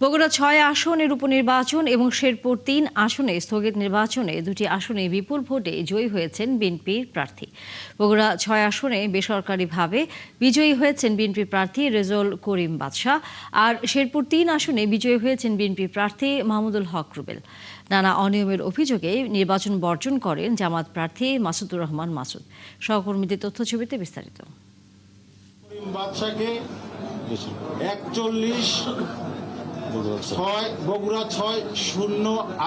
বগুড়া ৬ আসনের উপনির্বাচন এবং শেরপুর ৩ আসনে স্থগিত নির্বাচনে দুটি আসনে বিপুল ভোটে জয়ী হয়েছেন বিএনপির প্রার্থী। বগুড়া ৬ আসনে বেসরকারিভাবে বিজয়ী হয়েছেন বিএনপি প্রার্থী রেজাউল করিম বাদশা, আর শেরপুর ৩ আসনে বিজয়ী হয়েছেন বিএনপি প্রার্থী মাহমুদুল হক রুবেল। নানা অনিয়মের অভিযোগে নির্বাচন বর্জন করেন জামাত প্রার্থী মাসুদুর রহমান মাসুদ। সহকর্মীদের তথ্যছবিতে বিস্তারিত। বগুড়া ৬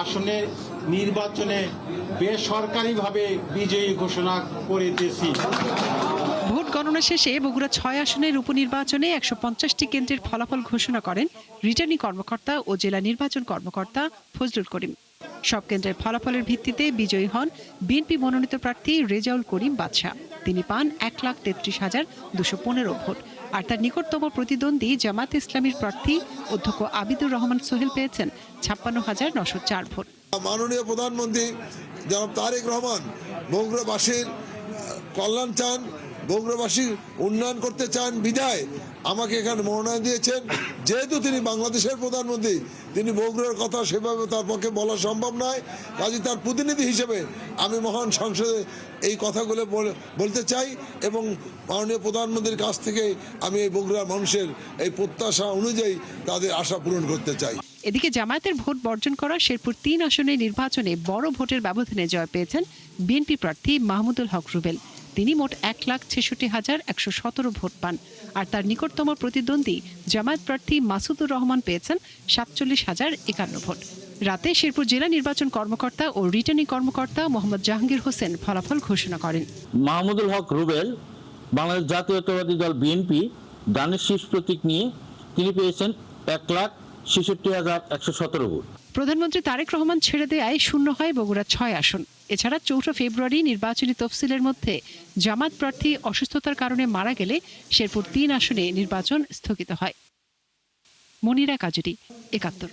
আসনের নির্বাচনে বেসরকারিভাবে বিজয়ী ঘোষণা করেছি। ভোট গণনা শেষে বগুড়া ৬ আসনের উপনির্বাচনে ১৫০টি কেন্দ্রের ফলাফল ঘোষণা করেন রিটার্নিং কর্মকর্তা ও জেলা নির্বাচন কর্মকর্তা ফজলুল করিম। সব কেন্দ্রের ফলাফলের ভিত্তিতে বিজয়ী হন বিএনপি মনোনীত প্রার্থী রেজাউল করিম বাদশা। তিনি পান ১,৩৩,২১৫ ভোট, আর তার নিকটতম প্রতিদ্বন্দ্বী জামাত ইসলামীর প্রার্থী অধ্যক্ষ আবিদুর রহমান সোহেল পেয়েছেন ৫৬,৯০৪ ভোট। মাননীয় প্রধানমন্ত্রী জনাব তারেক রহমান বগুড়াবাসীর কল্যাণ চান, বগুড়াবাসীর উন্নয়ন করতে চান বিধায় আমাকে এখানে মনোনয়ন দিয়েছেন। যেহেতু তিনি বাংলাদেশের প্রধানমন্ত্রী, তিনি বগুড়ার কথা সেভাবে তার পক্ষে বলা সম্ভব নয়, কাজে তার প্রতিনিধি হিসেবে আমি মহান সংসদে এই কথাগুলো বলতে চাই এবং মাননীয় প্রধানমন্ত্রীর কাছ থেকে আমি এই বগুড়ার মানুষের এই প্রত্যাশা অনুযায়ী তাদের আশা পূরণ করতে চাই। এদিকে জামায়াতের ভোট বর্জন করা শেরপুর ৩ আসনের নির্বাচনে বড় ভোটের ব্যবধানে জয় পেয়েছেন বিএনপি প্রার্থী মাহমুদুল হক রুবেল। তিনি মোট ১,৬৬,১১৭ ভোট পান, আর তার নিকটতম প্রতিদ্বন্দ্বী জামায়াত প্রার্থী মাসুদুর রহমান পেয়েছেন ৪৭,০৫১ ভোট। রাতে শেরপুর জেলা নির্বাচন কর্মকর্তা ও রিটার্নিং কর্মকর্তা মোহাম্মদ জাহাঙ্গীর হোসেন ফলাফল ঘোষণা করেন। মাহমুদুল হক রুবেল বাংলাদেশ জাতীয়তাবাদী দল বিএনপি দানের শীষ প্রতীক নিয়ে তিনি পেয়েছেন ১,৬৬,১১৭ ভোট। প্রধানমন্ত্রী তারেক রহমান ছেড়ে দেয়ায় শূন্য হয় বগুড়া ৬ আসন। এছাড়া ৪ ফেব্রুয়ারি নির্বাচনী তফসিলের মধ্যে জামাত প্রার্থী অসুস্থতার কারণে মারা গেলে শেরপুর ৩ আসনে নির্বাচন স্থগিত হয়। মনিরা কাজুরি, ৭১।